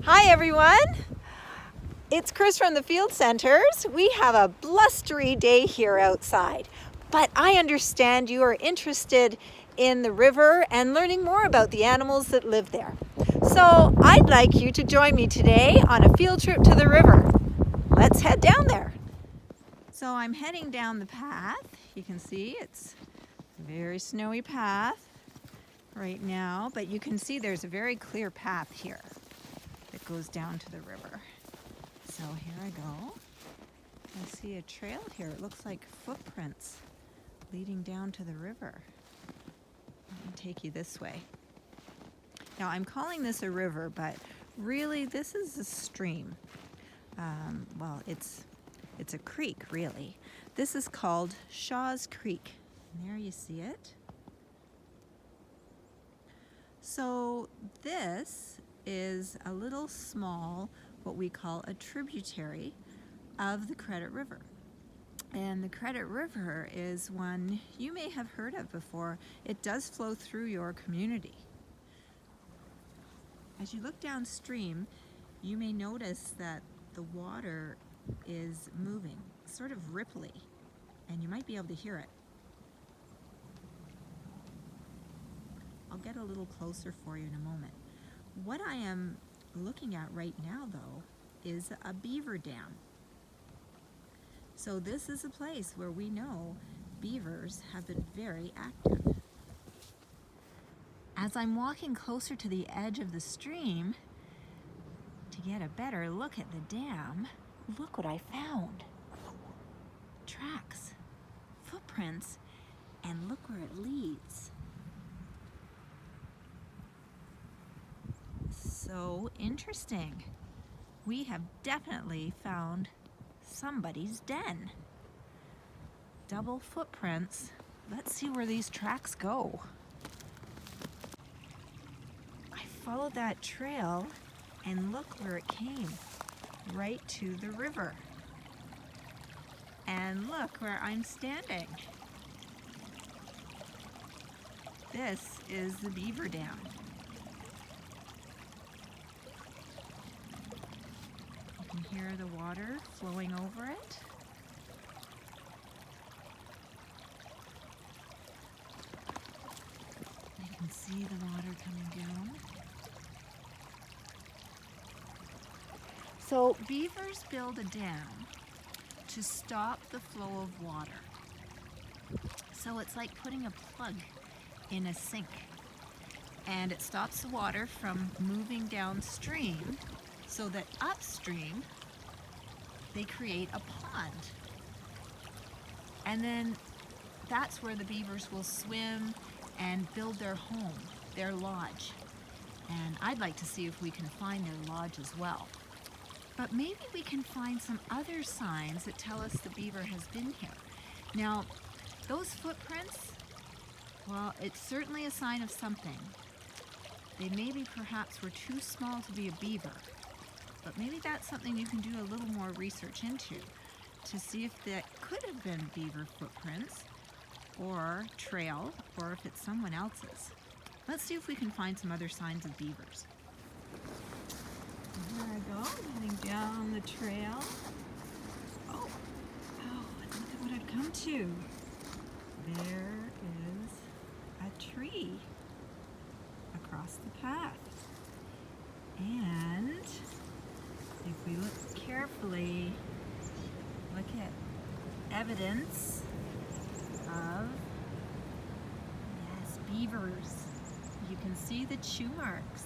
Hi everyone, it's Chris from the Field Centers. We have a blustery day here outside, but I understand you are interested in the river and learning more about the animals that live there. So I'd like you to join me today on a field trip to the river. Let's head down there. So I'm heading down the path. You can see it's a very snowy path right now, but you can see there's a very clear path here that goes down to the river. So here I go. I see a trail here. It looks like footprints leading down to the river. Let me take you this way. Now I'm calling this a river, but really this is a stream. Well, it's a creek, really. This is called Shaw's Creek. And there you see it. So this is a little small, what we call a tributary of the Credit River. And the Credit River is one you may have heard of before. It does flow through your community. As you look downstream, you may notice that the water is moving, sort of ripply, and you might be able to hear it. I'll get a little closer for you in a moment. What I am looking at right now, though, is a beaver dam. So this is a place where we know beavers have been very active. As I'm walking closer to the edge of the stream to get a better look at the dam, look what I found. Tracks, footprints, and look where it leads. So interesting. We have definitely found somebody's den. Double footprints. Let's see where these tracks go. I followed that trail and look where it came. Right to the river. And look where I'm standing. This is the beaver dam. You can hear the water flowing over it. You can see the water coming down. So beavers build a dam to stop the flow of water. So it's like putting a plug in a sink, and it stops the water from moving downstream so that upstream they create a pond. And then that's where the beavers will swim and build their home, their lodge. And I'd like to see if we can find their lodge as well. But maybe we can find some other signs that tell us the beaver has been here. Now, those footprints, well, it's certainly a sign of something. They maybe perhaps were too small to be a beaver, but maybe that's something you can do a little more research into to see if that could have been beaver footprints or trail, or if it's someone else's. Let's see if we can find some other signs of beavers. Here I go, heading down the trail. Oh, and look at what I've come to. There is a tree across the path. And if we look carefully, look at evidence of, yes, beavers. You can see the chew marks.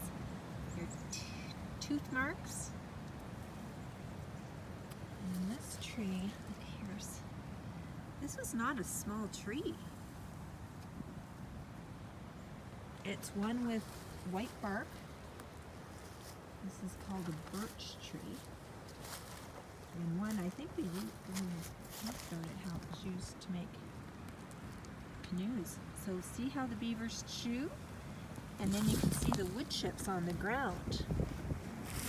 They're tooth marks. And this tree, look, this was not a small tree. It's one with white bark. This is called a birch tree. And one, I think we talked about it, how it was used to make canoes. So see how the beavers chew? And then you can see the wood chips on the ground.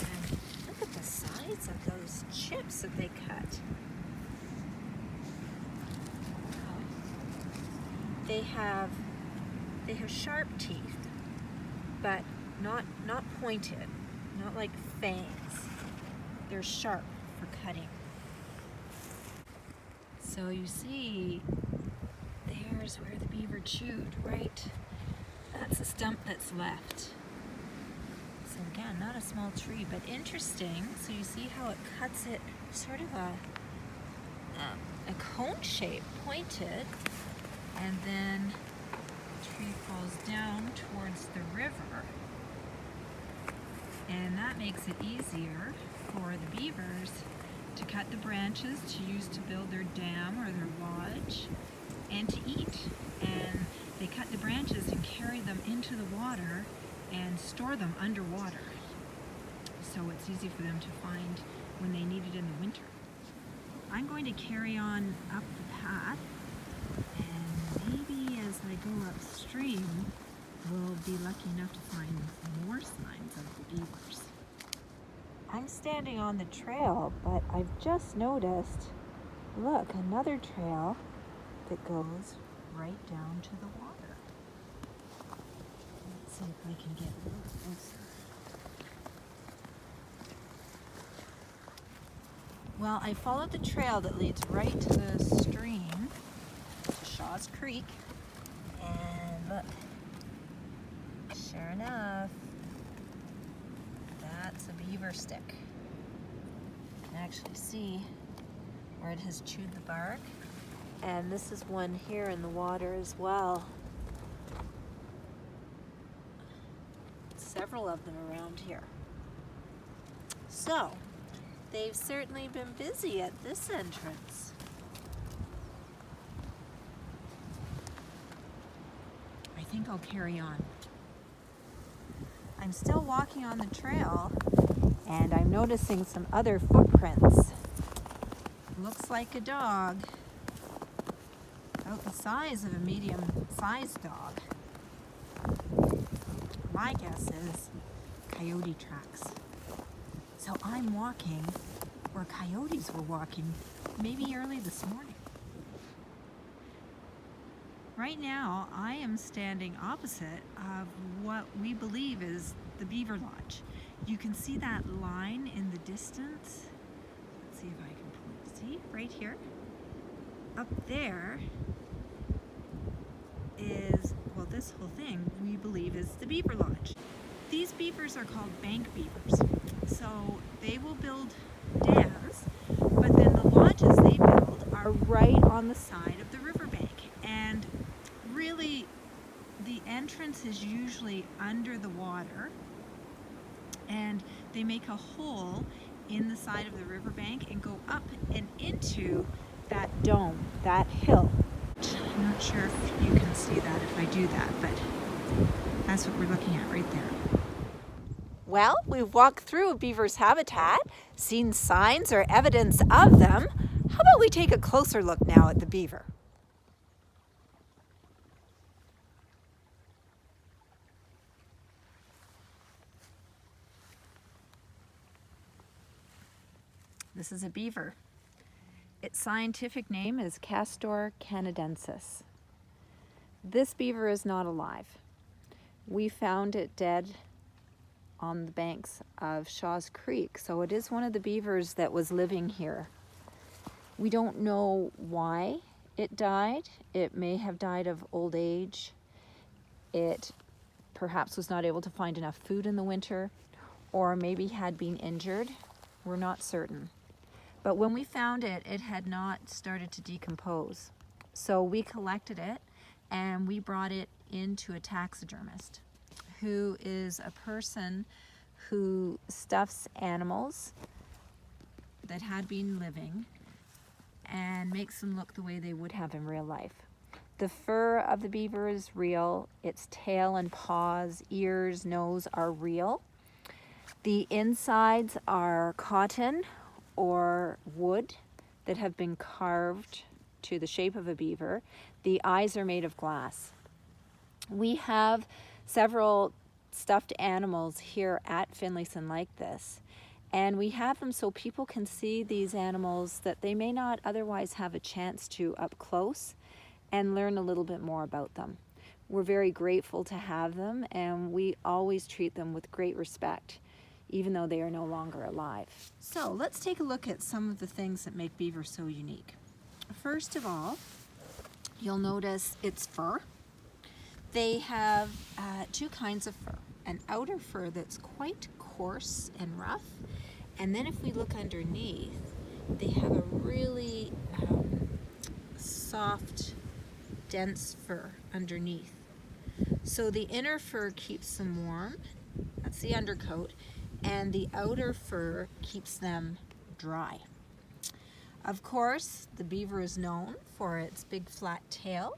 And look at the size of those chips that they cut. They have sharp teeth, but not pointed. not like fangs. They're sharp for cutting. So you see, there's where the beaver chewed, right? That's a stump that's left. So again, not a small tree, but interesting. So you see how it cuts it sort of a cone shape, pointed, and then the tree falls down towards the river. And that makes it easier for the beavers to cut the branches to use to build their dam or their lodge and to eat. And they cut the branches and carry them into the water and store them underwater. So it's easy for them to find when they need it in the winter. I'm going to carry on up the path, and maybe as I go upstream, we'll be lucky enough to find more signs of the beavers. I'm standing on the trail, but I've just noticed, look, another trail that goes right down to the water. Let's see if I can get a little closer. Well, I followed the trail that leads right to the stream, to Shaw's Creek, and look, sure enough, that's a beaver stick. You can actually see where it has chewed the bark, and this is one here in the water as well. Several of them around here. So, they've certainly been busy at this entrance. I think I'll carry on. I'm still walking on the trail, and I'm noticing some other footprints. Looks like a dog, about the size of a medium-sized dog. My guess is coyote tracks. So I'm walking where coyotes were walking, maybe early this morning. Right now, I am standing opposite of what we believe is the beaver lodge. You can see that line in the distance. Let's see if I can point. See, right here? Up there is, well, this whole thing we believe is the beaver lodge. These beavers are called bank beavers. So they will build dams, but then the lodges they build are right on the side of the riverbank. And really, the entrance is usually under the water, and they make a hole in the side of the riverbank and go up and into that dome, that hill. I'm not sure if you can see that if I do that, but that's what we're looking at right there. Well, we've walked through a beaver's habitat, seen signs or evidence of them. How about we take a closer look now at the beaver? This is a beaver. Its scientific name is Castor canadensis. This beaver is not alive. We found it dead on the banks of Shaw's Creek, so it is one of the beavers that was living here. We don't know why it died. It may have died of old age. It perhaps was not able to find enough food in the winter, or maybe had been injured. We're not certain. But when we found it, it had not started to decompose. So we collected it and we brought it into a taxidermist, who is a person who stuffs animals that had been living and makes them look the way they would have in real life. The fur of the beaver is real. Its tail and paws, ears, nose are real. The insides are cotton or wood that have been carved to the shape of a beaver. The eyes are made of glass. We have several stuffed animals here at Finlayson like this, and we have them so people can see these animals that they may not otherwise have a chance to up close and learn a little bit more about them. We're very grateful to have them, and we always treat them with great respect. even though they are no longer alive. So let's take a look at some of the things that make beaver so unique. First of all, you'll notice its fur. They have two kinds of fur. An outer fur that's quite coarse and rough, and then if we look underneath, they have a really soft, dense fur underneath. So the inner fur keeps them warm, that's the undercoat, and the outer fur keeps them dry. Of course, the beaver is known for its big flat tail.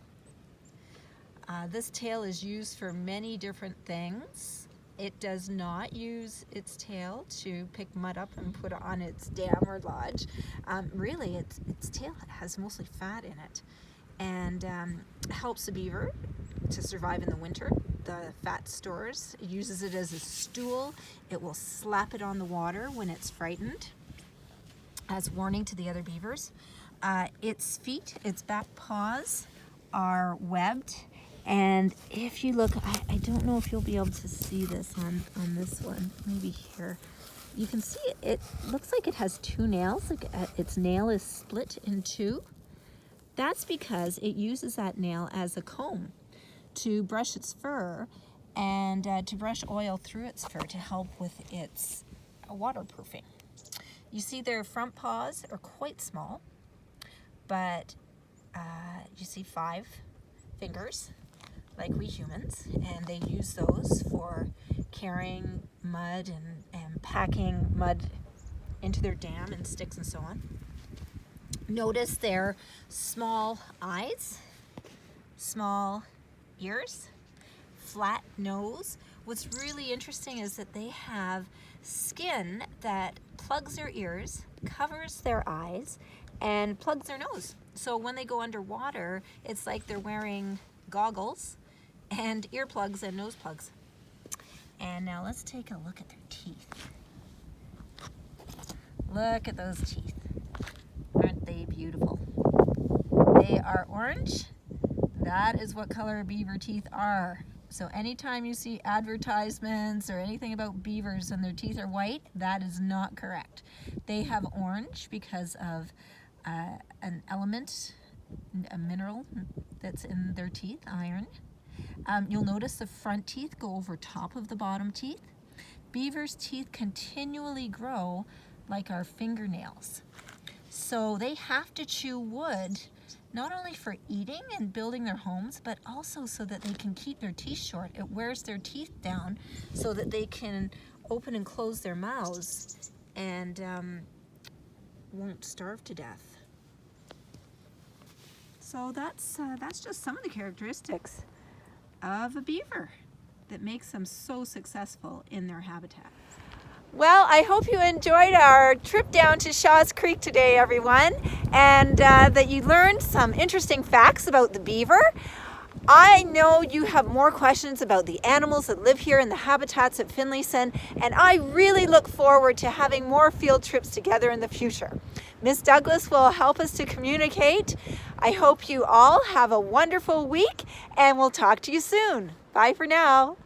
This tail is used for many different things. It does not use its tail to pick mud up and put it on its dam or lodge. Really, its tail has mostly fat in it, and helps the beaver to survive in the winter. The fat stores. It uses it as a stool. It will slap it on the water when it's frightened, as warning to the other beavers. Its feet, its back paws, are webbed. And if you look, I don't know if you'll be able to see this on this one, maybe here. You can see it looks like it has two nails, like its nail is split in two. That's because it uses that nail as a comb to brush its fur and to brush oil through its fur to help with its waterproofing. You see their front paws are quite small, but you see 5 fingers, like we humans, and they use those for carrying mud and packing mud into their dam and sticks and so on. Notice their small eyes, small ears, flat nose. What's really interesting is that they have skin that plugs their ears, covers their eyes, and plugs their nose. So when they go underwater, it's like they're wearing goggles and earplugs and nose plugs. And now let's take a look at their teeth. Look at those teeth. Aren't they beautiful? They are orange. That is what color beaver teeth are. So anytime you see advertisements or anything about beavers and their teeth are white, that is not correct. They have orange because of an element, a mineral that's in their teeth, iron. You'll notice the front teeth go over top of the bottom teeth. Beavers' teeth continually grow like our fingernails. So they have to chew wood not only for eating and building their homes, but also so that they can keep their teeth short. It wears their teeth down so that they can open and close their mouths and won't starve to death. So that's just some of the characteristics of a beaver that makes them so successful in their habitat. Well, I hope you enjoyed our trip down to Shaw's Creek today, everyone, and that you learned some interesting facts about the beaver. I know you have more questions about the animals that live here in the habitats at Finlayson, and I really look forward to having more field trips together in the future. Miss Douglas will help us to communicate. I hope you all have a wonderful week, and we'll talk to you soon. Bye for now.